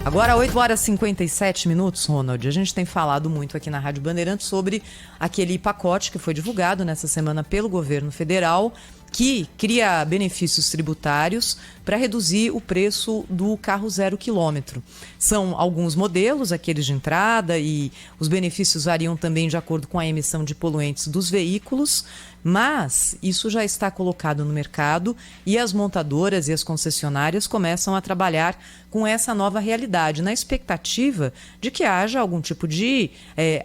Agora, 8 horas e 57 minutos, Ronald. A gente tem falado muito aqui na Rádio Bandeirantes sobre aquele pacote que foi divulgado nessa semana pelo governo federal, que cria benefícios tributários para reduzir o preço do carro 0 quilômetro. São alguns modelos, aqueles de entrada, e os benefícios variam também de acordo com a emissão de poluentes dos veículos, mas isso já está colocado no mercado e as montadoras e as concessionárias começam a trabalhar com essa nova realidade, na expectativa de que haja algum tipo de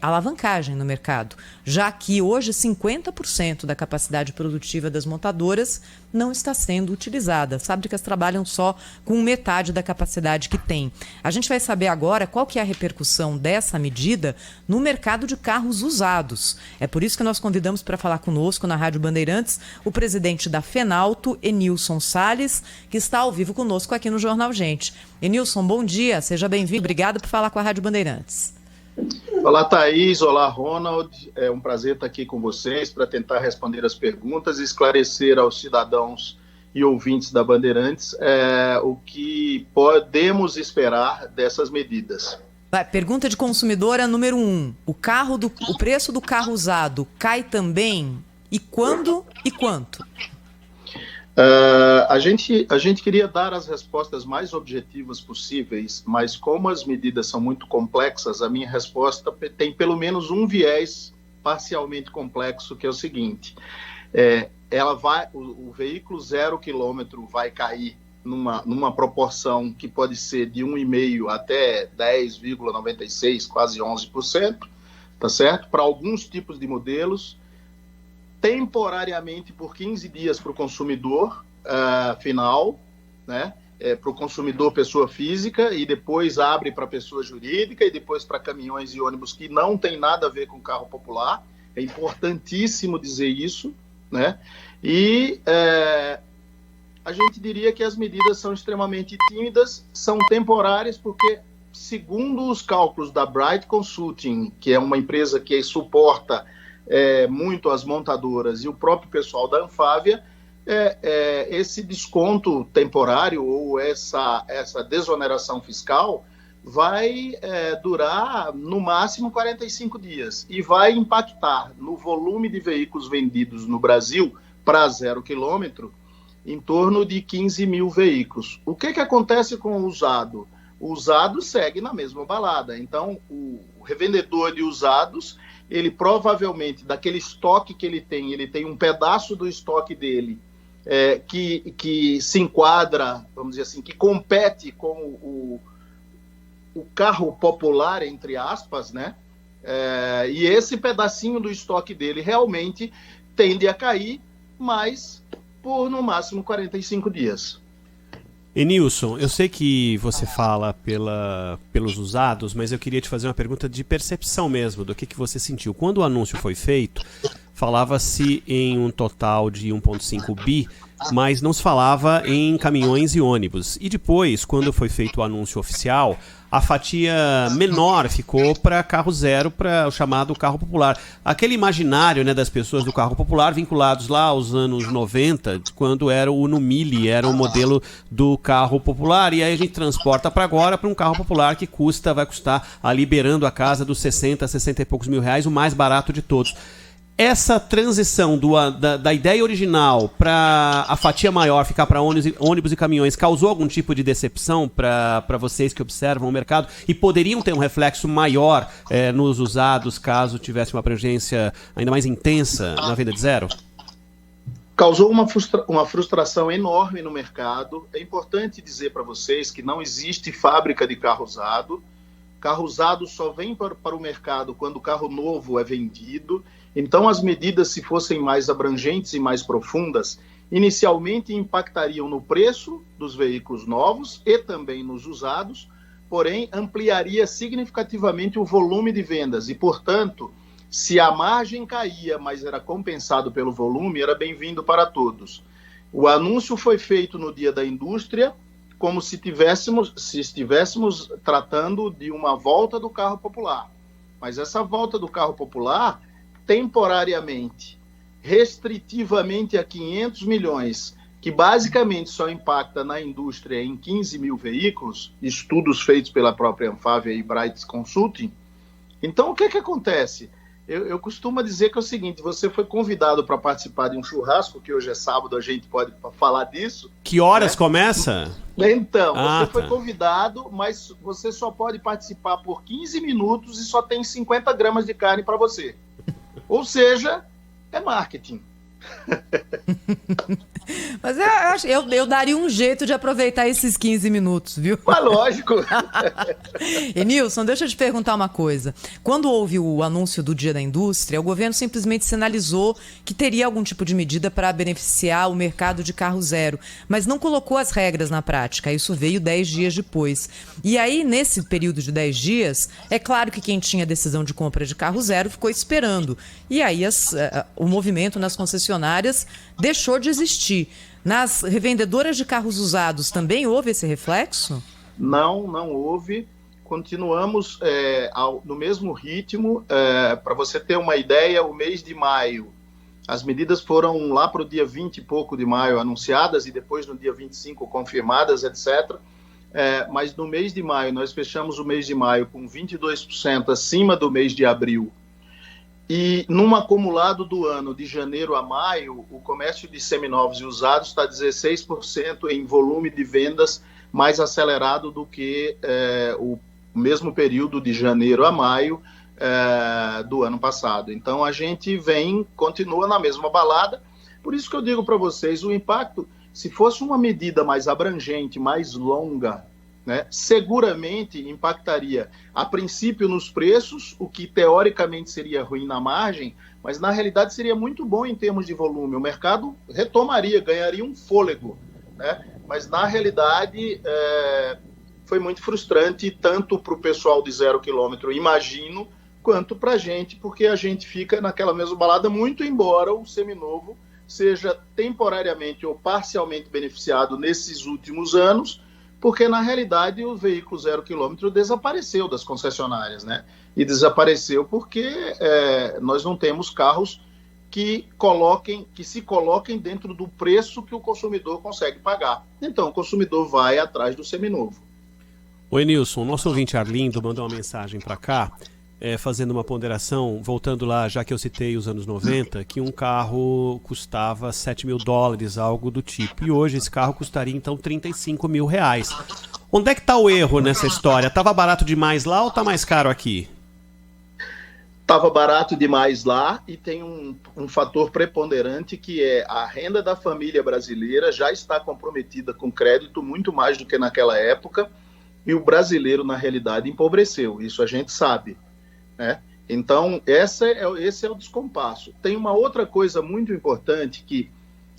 alavancagem no mercado, já que hoje 50% da capacidade produtiva das montadoras não está sendo utilizada. As fábricas trabalham só com metade da capacidade que tem. A gente vai saber agora qual que é a repercussão dessa medida no mercado de carros usados. É por isso que nós convidamos para falar conosco na Rádio Bandeirantes o presidente da Fenalto, Enilson Salles, que está ao vivo conosco aqui no Jornal Gente. Enilson, bom dia, seja bem-vindo. Obrigado por falar com a Rádio Bandeirantes. Olá, Thaís. Olá, Ronald. É um prazer estar aqui com vocês para tentar responder as perguntas e esclarecer aos cidadãos e ouvintes da Bandeirantes o que podemos esperar dessas medidas. Pergunta de consumidora número 1. O preço do carro usado cai também? E quando e quanto? A gente queria dar as respostas mais objetivas possíveis, mas como as medidas são muito complexas, a minha resposta tem pelo menos um viés parcialmente complexo, que é o seguinte: o veículo 0 quilômetro vai cair numa proporção que pode ser de 1,5% até 10,96%, quase 11%, tá certo? Para alguns tipos de modelos, temporariamente por 15 dias para o consumidor final, né? Para o consumidor pessoa física, e depois abre para pessoa jurídica, e depois para caminhões e ônibus que não tem nada a ver com carro popular. É importantíssimo dizer isso, né? E a gente diria que as medidas são extremamente tímidas, são temporárias, porque, segundo os cálculos da Bright Consulting, que é uma empresa que suporta muito as montadoras e o próprio pessoal da Anfávia, esse desconto temporário ou essa desoneração fiscal vai durar no máximo 45 dias e vai impactar no volume de veículos vendidos no Brasil para 0 quilômetro em torno de 15 mil veículos. O que acontece com o usado? O usado segue na mesma balada. Então, o revendedor de usados, ele provavelmente, daquele estoque que ele tem um pedaço do estoque dele que se enquadra, vamos dizer assim, que compete com o carro popular, entre aspas, né? E esse pedacinho do estoque dele realmente tende a cair, mas por no máximo 45 dias. Enilson, eu sei que você fala pelos usados, mas eu queria te fazer uma pergunta de percepção mesmo, do que você sentiu. Quando o anúncio foi feito, falava-se em um total de 1,5 bi, mas não se falava em caminhões e ônibus. E depois, quando foi feito o anúncio oficial, a fatia menor ficou para carro zero, para o chamado carro popular. Aquele imaginário, né, das pessoas do carro popular vinculados lá aos anos 90, quando era o Uno Mille, era o modelo do carro popular, e aí a gente transporta para agora para um carro popular que vai custar, liberando a casa dos 60 e poucos mil reais, o mais barato de todos. Essa transição da ideia original para a fatia maior ficar para ônibus e caminhões causou algum tipo de decepção para vocês que observam o mercado e poderiam ter um reflexo maior nos usados caso tivesse uma abrangência ainda mais intensa na venda de zero? Causou uma frustração enorme no mercado. É importante dizer para vocês que não existe fábrica de carro usado. Carro usado só vem para o mercado quando o carro novo é vendido. Então, as medidas, se fossem mais abrangentes e mais profundas, inicialmente impactariam no preço dos veículos novos e também nos usados, porém, ampliaria significativamente o volume de vendas e, portanto, se a margem caía, mas era compensado pelo volume, era bem-vindo para todos. O anúncio foi feito no Dia da Indústria, como se estivéssemos tratando de uma volta do carro popular. Mas essa volta do carro popular, temporariamente, restritivamente a 500 milhões, que basicamente só impacta na indústria em 15 mil veículos, estudos feitos pela própria Anfávia e Bright Consulting. Então, o que acontece? Eu costumo dizer que é o seguinte, você foi convidado para participar de um churrasco, que hoje é sábado, a gente pode falar disso. Que horas começa? Então, você foi convidado, mas você só pode participar por 15 minutos e só tem 50 gramas de carne para você. Ou seja, é marketing. Mas eu daria um jeito de aproveitar esses 15 minutos, viu? Mas lógico. Nilson, deixa eu te perguntar uma coisa. Quando houve o anúncio do Dia da Indústria, o governo simplesmente sinalizou que teria algum tipo de medida para beneficiar o mercado de carro zero, mas não colocou as regras na prática. Isso veio 10 dias depois. E aí, nesse período de 10 dias, é claro que quem tinha decisão de compra de carro zero ficou esperando. E aí o movimento nas concessionárias deixou de existir. Nas revendedoras de carros usados também houve esse reflexo? Não houve. Continuamos no mesmo ritmo. Para você ter uma ideia, o mês de maio, as medidas foram lá para o dia 20 e pouco de maio anunciadas e depois no dia 25 confirmadas, etc. Mas no mês de maio, nós fechamos o mês de maio com 22% acima do mês de abril. E num acumulado do ano, de janeiro a maio, o comércio de seminovos e usados está 16% em volume de vendas mais acelerado do que o mesmo período de janeiro a maio do ano passado. Então a gente continua na mesma balada. Por isso que eu digo para vocês, o impacto, se fosse uma medida mais abrangente, mais longa, né, seguramente impactaria, a princípio, nos preços, o que teoricamente seria ruim na margem, mas na realidade seria muito bom em termos de volume. O mercado retomaria, ganharia um fôlego, né? Mas na realidade foi muito frustrante, tanto para o pessoal de 0 quilômetro, imagino, quanto para a gente, porque a gente fica naquela mesma balada, muito embora o seminovo seja temporariamente ou parcialmente beneficiado nesses últimos anos, porque, na realidade, o veículo 0 quilômetro desapareceu das concessionárias, né? E desapareceu porque nós não temos carros que se coloquem dentro do preço que o consumidor consegue pagar. Então, o consumidor vai atrás do seminovo. Oi, Nilson. Nosso ouvinte Arlindo mandou uma mensagem para cá, fazendo uma ponderação, voltando lá, já que eu citei os anos 90, que um carro custava $7.000, algo do tipo. E hoje esse carro custaria, então, R$35 mil. Onde é que está o erro nessa história? Estava barato demais lá ou está mais caro aqui? Estava barato demais lá e tem um fator preponderante que é a renda da família brasileira já está comprometida com crédito muito mais do que naquela época e o brasileiro, na realidade, empobreceu. Isso a gente sabe. Então, esse é o descompasso. Tem uma outra coisa muito importante, que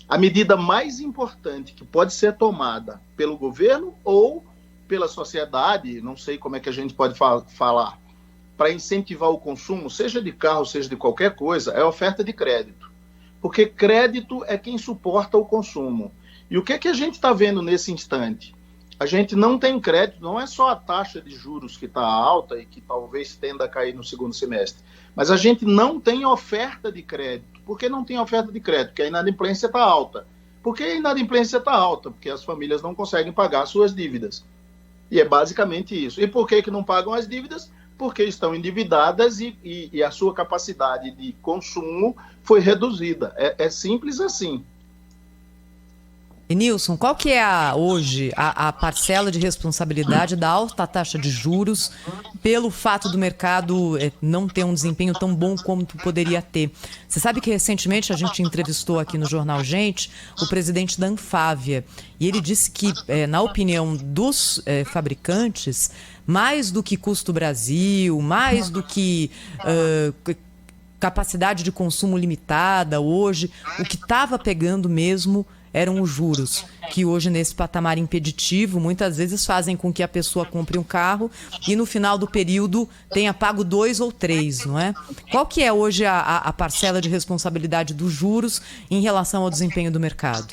a medida mais importante que pode ser tomada pelo governo ou pela sociedade, não sei como é que a gente pode falar, para incentivar o consumo, seja de carro, seja de qualquer coisa, é a oferta de crédito. Porque crédito é quem suporta o consumo. E o que a gente está vendo nesse instante? A gente não tem crédito, não é só a taxa de juros que está alta e que talvez tenda a cair no segundo semestre, mas a gente não tem oferta de crédito. Por que não tem oferta de crédito? Porque a inadimplência está alta. Por que a inadimplência está alta? Porque as famílias não conseguem pagar suas dívidas. E é basicamente isso. E por que não pagam as dívidas? Porque estão endividadas e a sua capacidade de consumo foi reduzida. É simples assim. E Nilson, qual que é hoje a parcela de responsabilidade da alta taxa de juros pelo fato do mercado não ter um desempenho tão bom como poderia ter? Você sabe que recentemente a gente entrevistou aqui no Jornal Gente o presidente da Anfávia e ele disse que, na opinião dos fabricantes, mais do que custo Brasil, mais do que capacidade de consumo limitada hoje, o que estava pegando mesmo eram os juros, que hoje nesse patamar impeditivo muitas vezes fazem com que a pessoa compre um carro e no final do período tenha pago 2 ou 3, não é? Qual que é hoje a parcela de responsabilidade dos juros em relação ao desempenho do mercado?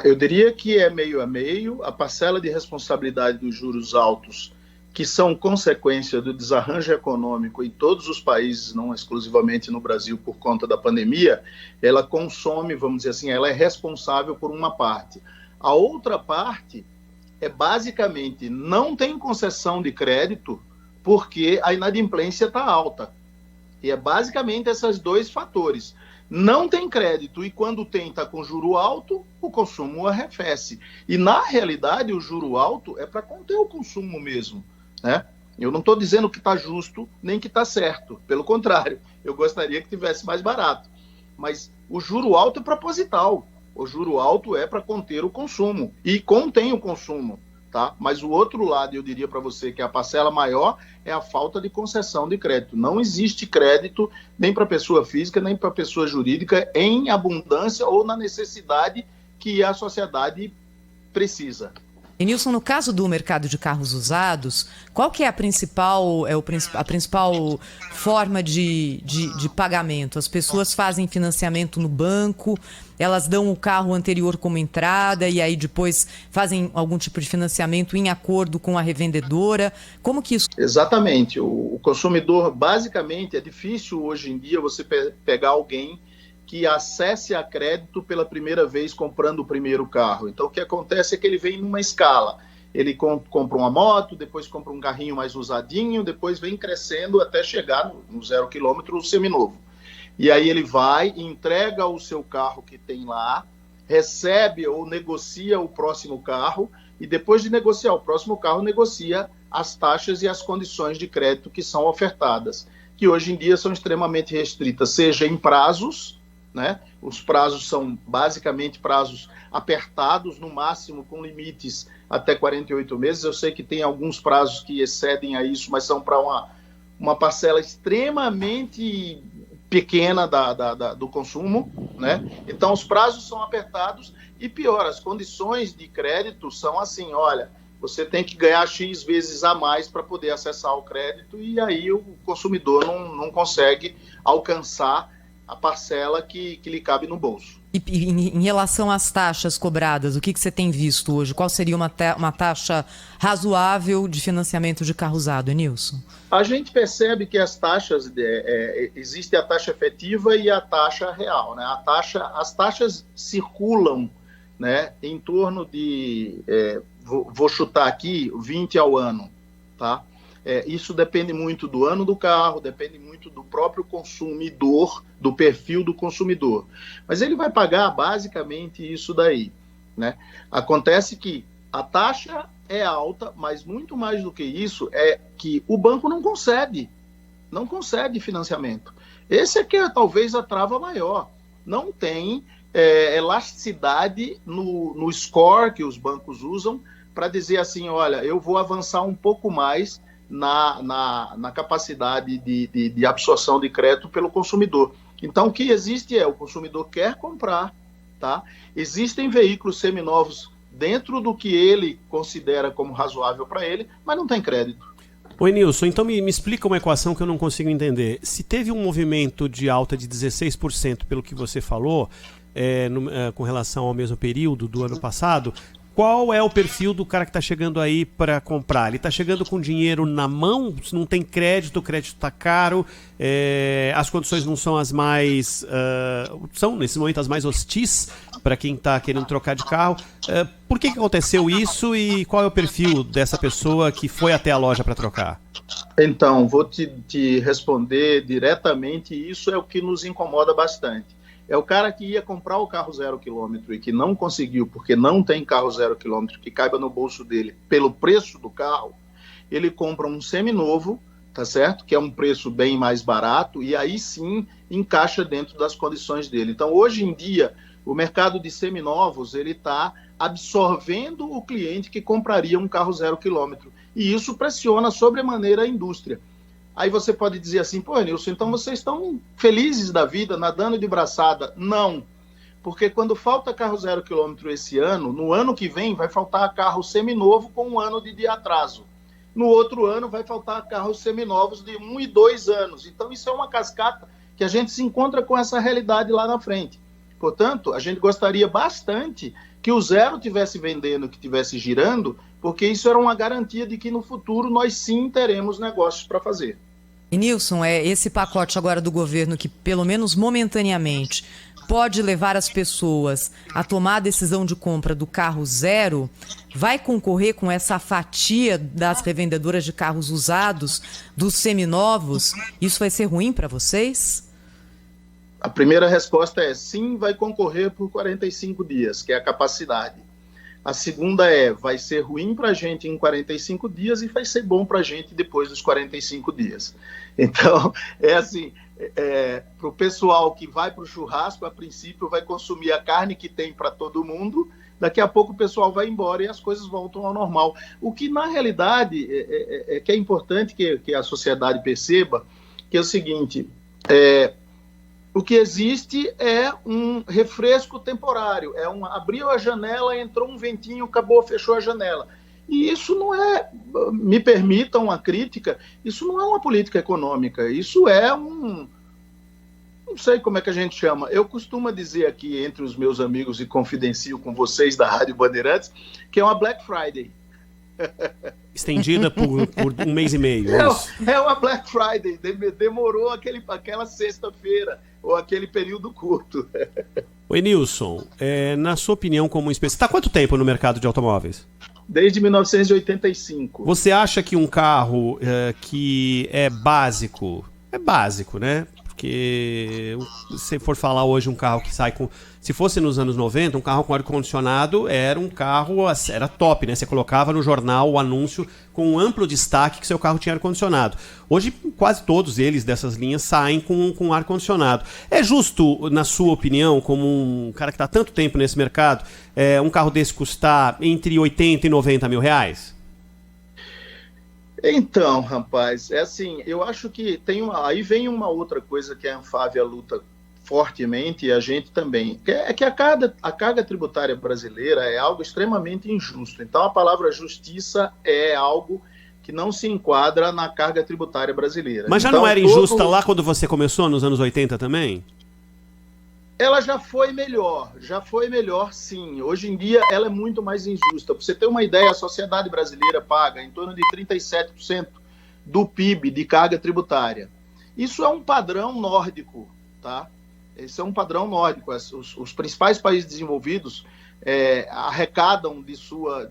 Eu diria que é meio a meio. A parcela de responsabilidade dos juros altos que são consequência do desarranjo econômico em todos os países, não exclusivamente no Brasil por conta da pandemia, ela consome, vamos dizer assim, ela é responsável por uma parte. A outra parte é basicamente não tem concessão de crédito porque a inadimplência está alta. E é basicamente esses dois fatores. Não tem crédito e quando tem está com juro alto, o consumo arrefece. E na realidade o juro alto é para conter o consumo mesmo, né? Eu não estou dizendo que está justo nem que está certo. Pelo contrário, eu gostaria que tivesse mais barato. Mas o juro alto é proposital. O juro alto é para conter o consumo e contém o consumo, tá? Mas o outro lado, eu diria para você que a parcela maior é a falta de concessão de crédito. Não existe crédito nem para pessoa física, nem para pessoa jurídica em abundância ou na necessidade que a sociedade precisa. Enilson, no caso do mercado de carros usados, qual que é a principal forma de pagamento? As pessoas fazem financiamento no banco, elas dão o carro anterior como entrada e aí depois fazem algum tipo de financiamento em acordo com a revendedora? Como que isso... Exatamente. O consumidor, basicamente, é difícil hoje em dia você pegar alguém que acesse a crédito pela primeira vez comprando o primeiro carro. Então, o que acontece é que ele vem numa escala. Ele compra uma moto, depois compra um carrinho mais usadinho, depois vem crescendo até chegar no 0 km seminovo. E aí ele vai, entrega o seu carro que tem lá, recebe ou negocia o próximo carro, e depois de negociar o próximo carro, negocia as taxas e as condições de crédito que são ofertadas, que hoje em dia são extremamente restritas, seja em prazos, né? Os prazos são basicamente prazos apertados, no máximo com limites até 48 meses. Eu sei que tem alguns prazos que excedem a isso, mas são para uma parcela extremamente pequena do consumo, né? Então os prazos são apertados e pior, as condições de crédito são assim, olha, você tem que ganhar X vezes a mais para poder acessar o crédito e aí o consumidor não consegue alcançar a parcela que lhe cabe no bolso. E em relação às taxas cobradas, o que você tem visto hoje? Qual seria uma taxa razoável de financiamento de carro usado, Enilson? A gente percebe que as taxas, existe a taxa efetiva e a taxa real, né? As taxas circulam, né, em torno de, vou chutar aqui, 20 ao ano, tá? Isso depende muito do ano do carro, depende muito do próprio consumidor, do perfil do consumidor. Mas ele vai pagar basicamente isso daí, né? Acontece que a taxa é alta, mas muito mais do que isso é que o banco não concede financiamento. Esse aqui é talvez a trava maior. Não tem elasticidade no score que os bancos usam para dizer assim, olha, eu vou avançar um pouco mais na capacidade de absorção de crédito pelo consumidor. Então, o que existe o consumidor quer comprar, tá? Existem veículos seminovos dentro do que ele considera como razoável para ele, mas não tem crédito. Oi, Nilson, então me explica uma equação que eu não consigo entender. Se teve um movimento de alta de 16%, pelo que você falou, com relação ao mesmo período do ano passado, qual é o perfil do cara que está chegando aí para comprar? Ele está chegando com dinheiro na mão, não tem crédito, o crédito está caro, as condições não são as mais... são, nesse momento, as mais hostis para quem está querendo trocar de carro. Por que aconteceu isso e qual é o perfil dessa pessoa que foi até a loja para trocar? Então, vou te responder diretamente, e isso é o que nos incomoda bastante. É o cara que ia comprar o carro 0 km e que não conseguiu, porque não tem carro 0 km que caiba no bolso dele pelo preço do carro, ele compra um seminovo, tá certo? Que é um preço bem mais barato e aí sim encaixa dentro das condições dele. Então, hoje em dia, o mercado de seminovos, ele está absorvendo o cliente que compraria um carro 0 km. E isso pressiona sobremaneira a indústria. Aí você pode dizer assim, pô, Nilson, então vocês estão felizes da vida, nadando de braçada. Não, porque quando falta carro 0 km esse ano, no ano que vem vai faltar carro seminovo com 1 ano de atraso. No outro ano vai faltar carros seminovos de 1 e 2 anos. Então isso é uma cascata que a gente se encontra com essa realidade lá na frente. Portanto, a gente gostaria bastante que o zero estivesse vendendo, que estivesse girando, porque isso era uma garantia de que no futuro nós sim teremos negócios para fazer. E Nilson, esse pacote agora do governo que, pelo menos momentaneamente, pode levar as pessoas a tomar a decisão de compra do carro zero, vai concorrer com essa fatia das revendedoras de carros usados, dos seminovos? Isso vai ser ruim para vocês? A primeira resposta é sim, vai concorrer por 45 dias, que é a capacidade. A segunda vai ser ruim para a gente em 45 dias e vai ser bom para a gente depois dos 45 dias. Então, assim, para o pessoal que vai para o churrasco, a princípio vai consumir a carne que tem para todo mundo, daqui a pouco o pessoal vai embora e as coisas voltam ao normal. O que, na realidade, que é importante que a sociedade perceba, que é o seguinte, o que existe é um refresco temporário, abriu a janela, entrou um ventinho, acabou, fechou a janela. E isso não me permitam uma crítica, isso não é uma política econômica, isso é não sei como é que a gente chama. Eu costumo dizer aqui entre os meus amigos e confidencio com vocês da Rádio Bandeirantes, que é uma Black Friday. Estendida por um mês e meio. É uma Black Friday, demorou aquela sexta-feira, ou aquele período curto. Oi, Nilson, na sua opinião como especialista, está há quanto tempo no mercado de automóveis? Desde 1985. Você acha que um carro que é básico, né? Porque se for falar hoje um carro que sai com... Se fosse nos anos 90, um carro com ar-condicionado era um carro, era top, né? Você colocava no jornal o anúncio com um amplo destaque que seu carro tinha ar-condicionado. Hoje, quase todos eles dessas linhas saem com ar-condicionado. É justo, na sua opinião, como um cara que está há tanto tempo nesse mercado, um carro desse custar entre 80 e 90 mil reais? Então, rapaz, assim, eu acho que aí vem uma outra coisa que a Anfávia luta fortemente, e a gente também, que a carga tributária brasileira é algo extremamente injusto. Então, a palavra justiça é algo que não se enquadra na carga tributária brasileira. Mas já então, não era injusta lá quando você começou, nos anos 80 também? Ela já foi melhor sim. Hoje em dia ela é muito mais injusta. Para você ter uma ideia, a sociedade brasileira paga em torno de 37% do PIB de carga tributária. Isso é um padrão nórdico, tá? Esse é um padrão nórdico. Os principais países desenvolvidos arrecadam de sua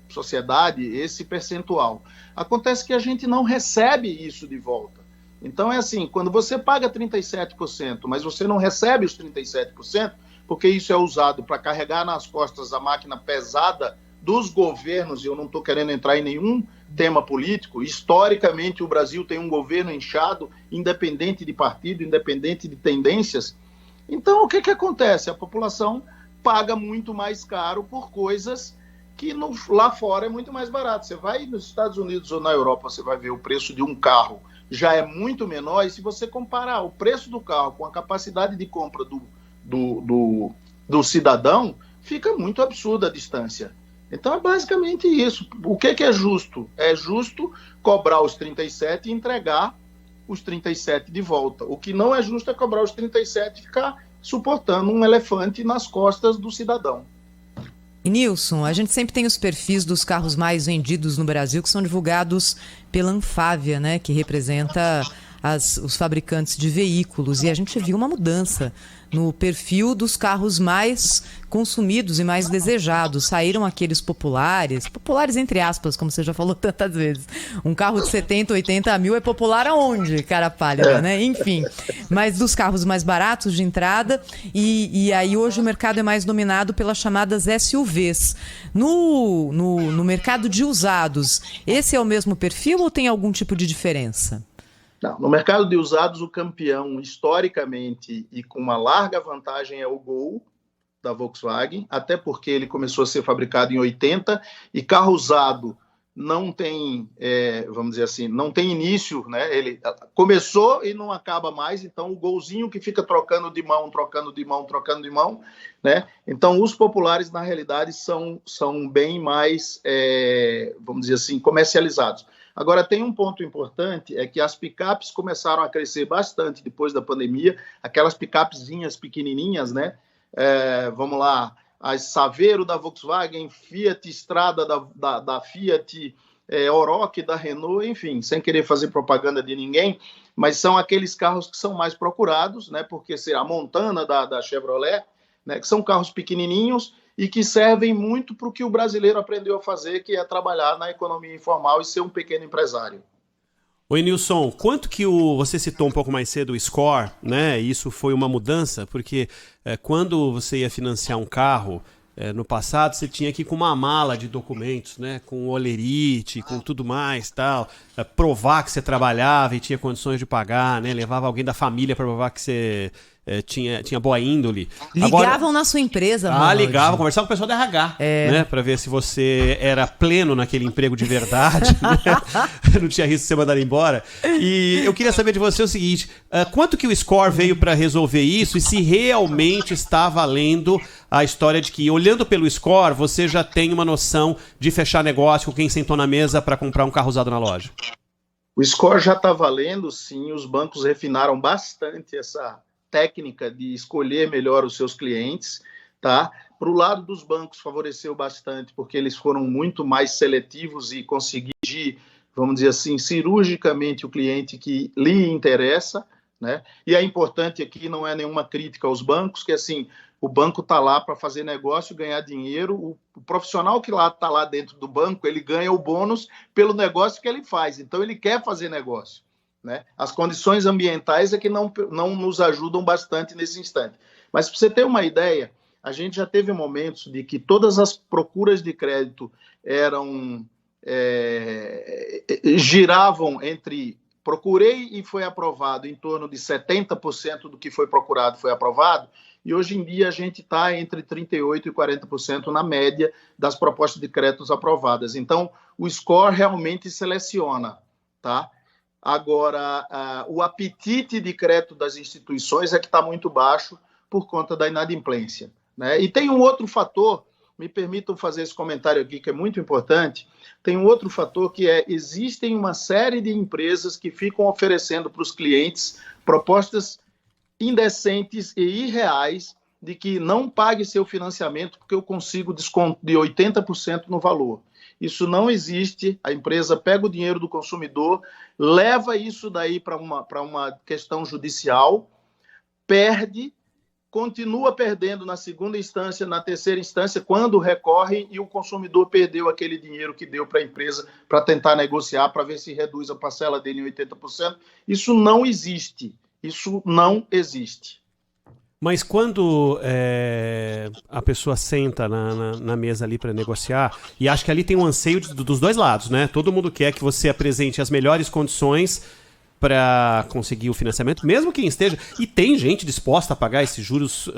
sociedade esse percentual. Acontece que a gente não recebe isso de volta. Então é assim, quando você paga 37%, mas você não recebe os 37%, porque isso é usado para carregar nas costas a máquina pesada dos governos, e eu não estou querendo entrar em nenhum tema político, historicamente o Brasil tem um governo inchado, independente de partido, independente de tendências. Então o que acontece? A população paga muito mais caro por coisas que lá fora é muito mais barato. Você vai nos Estados Unidos ou na Europa, você vai ver o preço de um carro já é muito menor, e se você comparar o preço do carro com a capacidade de compra do cidadão, fica muito absurda a distância. Então é basicamente isso. O que é justo? É justo cobrar os 37 e entregar os 37 de volta. O que não é justo é cobrar os 37 e ficar suportando um elefante nas costas do cidadão. E Nilson, a gente sempre tem os perfis dos carros mais vendidos no Brasil que são divulgados pela Anfávia, né, que representa os fabricantes de veículos, e a gente viu uma mudança no perfil dos carros mais consumidos e mais desejados. Saíram aqueles populares entre aspas, como você já falou tantas vezes. Um carro de 70, 80 mil é popular aonde, cara pálida, né? Enfim, mas dos carros mais baratos de entrada, e aí hoje o mercado é mais dominado pelas chamadas SUVs. No mercado de usados, esse é o mesmo perfil ou tem algum tipo de diferença? Não, no mercado de usados, o campeão, historicamente, e com uma larga vantagem, é o Gol, da Volkswagen, até porque ele começou a ser fabricado em 80, e carro usado não tem, vamos dizer assim, não tem início, né? Ele começou e não acaba mais, então o Golzinho que fica trocando de mão, né? Então os populares, na realidade, são bem mais, vamos dizer assim, comercializados. Agora, tem um ponto importante, é que as picapes começaram a crescer bastante depois da pandemia, aquelas picapezinhas pequenininhas, né? Vamos lá, as Saveiro da Volkswagen, Fiat Strada da Fiat, Oroch da Renault, enfim, sem querer fazer propaganda de ninguém, mas são aqueles carros que são mais procurados, né, porque a Montana da Chevrolet, né, que são carros pequenininhos e que servem muito para o que o brasileiro aprendeu a fazer, que é trabalhar na economia informal e ser um pequeno empresário. Oi, Nilson, quanto que você citou um pouco mais cedo o score, né? Isso foi uma mudança, porque quando você ia financiar um carro, no passado você tinha que ir com uma mala de documentos, né? Com olerite, com tudo mais, tal, provar que você trabalhava e tinha condições de pagar, né? Levava alguém da família para provar que você tinha boa índole. Ligavam Agora, na sua empresa, Ronald. ligavam, conversavam com o pessoal da RH, né? Para ver se você era pleno naquele emprego de verdade, né? Não tinha risco de ser mandado embora. E eu queria saber de você o seguinte, quanto que o score veio para resolver isso e se realmente está valendo a história de que, olhando pelo score, você já tem uma noção de fechar negócio com quem sentou na mesa para comprar um carro usado na loja? O score já está valendo, sim. Os bancos refinaram bastante essa técnica de escolher melhor os seus clientes, tá? Para o lado dos bancos favoreceu bastante, porque eles foram muito mais seletivos e conseguiram, vamos dizer assim, cirurgicamente o cliente que lhe interessa, né? E é importante aqui, não é nenhuma crítica aos bancos, que assim, o banco está lá para fazer negócio, ganhar dinheiro, o profissional que está lá dentro do banco, ele ganha o bônus pelo negócio que ele faz, então ele quer fazer negócio, né? As condições ambientais é que não nos ajudam bastante nesse instante. Mas para você ter uma ideia, a gente já teve momentos de que todas as procuras de crédito giravam entre procurei e foi aprovado, em torno de 70% do que foi procurado foi aprovado, e hoje em dia a gente está entre 38% e 40% na média das propostas de créditos aprovadas. Então, o score realmente seleciona, tá? Agora, o apetite de crédito das instituições é que está muito baixo por conta da inadimplência, né? E tem um outro fator, me permitam fazer esse comentário aqui, que é muito importante, tem um outro fator que existem uma série de empresas que ficam oferecendo para os clientes propostas indecentes e irreais de que não pague seu financiamento porque eu consigo desconto de 80% no valor. Isso não existe, a empresa pega o dinheiro do consumidor, leva isso daí para uma questão judicial, perde, continua perdendo na segunda instância, na terceira instância, quando recorre e o consumidor perdeu aquele dinheiro que deu para a empresa para tentar negociar, para ver se reduz a parcela dele em 80%. Isso não existe. Isso não existe. Mas quando a pessoa senta na mesa ali para negociar, e acho que ali tem um anseio dos dois lados, né? Todo mundo quer que você apresente as melhores condições para conseguir o financiamento, mesmo quem esteja... E tem gente disposta a pagar esses juros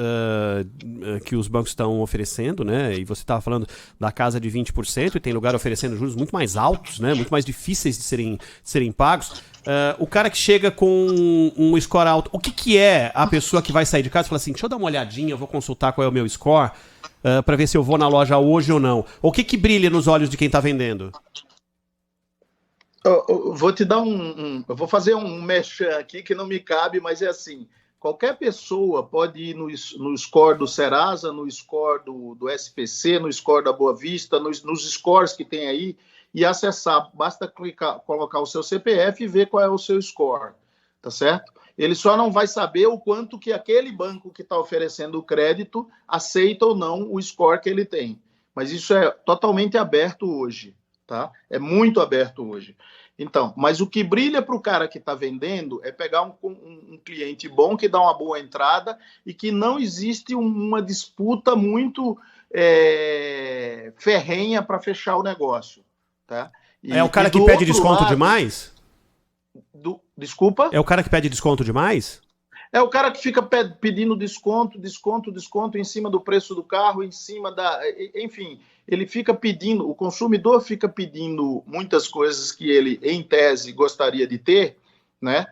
que os bancos estão oferecendo, né? E você estava falando da casa de 20%, e tem lugar oferecendo juros muito mais altos, né? Muito mais difíceis de serem pagos. O cara que chega com um score alto, o que é a pessoa que vai sair de casa e fala assim, deixa eu dar uma olhadinha, eu vou consultar qual é o meu score, para ver se eu vou na loja hoje ou não. O que brilha nos olhos de quem está vendendo? Eu vou te dar eu vou fazer um merchan aqui que não me cabe, mas é assim, qualquer pessoa pode ir no score do Serasa, no score do SPC, no score da Boa Vista, nos scores que tem aí, e acessar, basta colocar o seu CPF e ver qual é o seu score, tá certo? Ele só não vai saber o quanto que aquele banco que está oferecendo o crédito aceita ou não o score que ele tem. Mas isso é totalmente aberto hoje, tá? É muito aberto hoje. Então, mas o que brilha para o cara que está vendendo é pegar um cliente bom, que dá uma boa entrada e que não existe uma disputa muito ferrenha para fechar o negócio. Tá? É o cara que pede desconto demais? Desculpa? É o cara que pede desconto demais? É o cara que fica pedindo desconto em cima do preço do carro, em cima enfim, ele fica pedindo, o consumidor fica pedindo muitas coisas que ele, em tese, gostaria de ter, né?